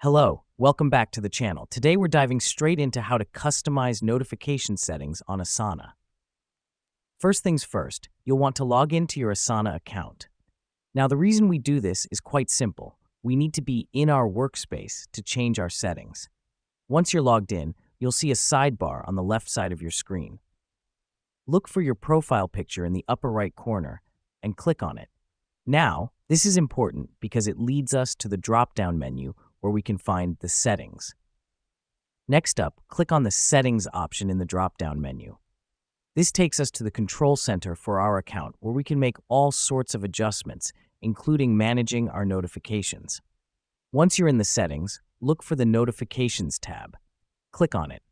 Hello, welcome back to the channel. Today we're diving straight into how to customize notification settings on Asana. First things first, you'll want to log into your Asana account. Now the reason we do this is quite simple. We need to be in our workspace to change our settings. Once you're logged in, you'll see a sidebar on the left side of your screen. Look for your profile picture in the upper right corner and click on it. Now, this is important because it leads us to the drop-down menu where we can find the settings. Next up, click on the Settings option in the drop-down menu. This takes us to the control center for our account where we can make all sorts of adjustments, including managing our notifications. Once you're in the settings, look for the Notifications tab. Click on it.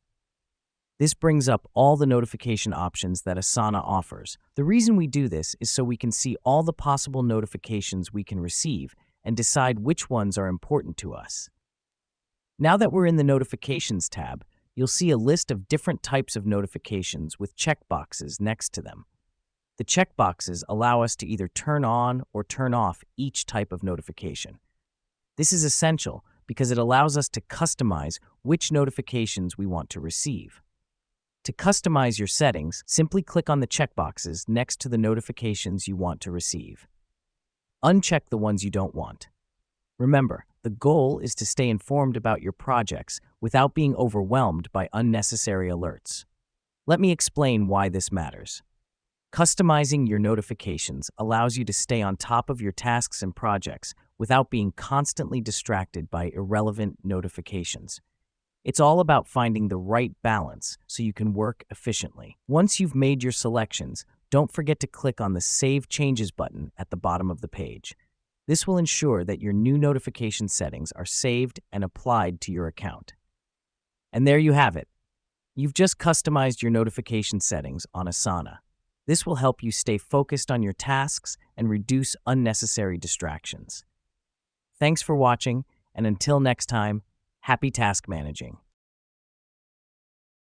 This brings up all the notification options that Asana offers. The reason we do this is so we can see all the possible notifications we can receive and decide which ones are important to us. Now that we're in the Notifications tab, you'll see a list of different types of notifications with checkboxes next to them. The checkboxes allow us to either turn on or turn off each type of notification. This is essential because it allows us to customize which notifications we want to receive. To customize your settings, simply click on the checkboxes next to the notifications you want to receive. Uncheck the ones you don't want. Remember, the goal is to stay informed about your projects without being overwhelmed by unnecessary alerts. Let me explain why this matters. Customizing your notifications allows you to stay on top of your tasks and projects without being constantly distracted by irrelevant notifications. It's all about finding the right balance so you can work efficiently. Once you've made your selections, don't forget to click on the Save Changes button at the bottom of the page. This will ensure that your new notification settings are saved and applied to your account. And there you have it. You've just customized your notification settings on Asana. This will help you stay focused on your tasks and reduce unnecessary distractions. Thanks for watching, and until next time, happy task managing.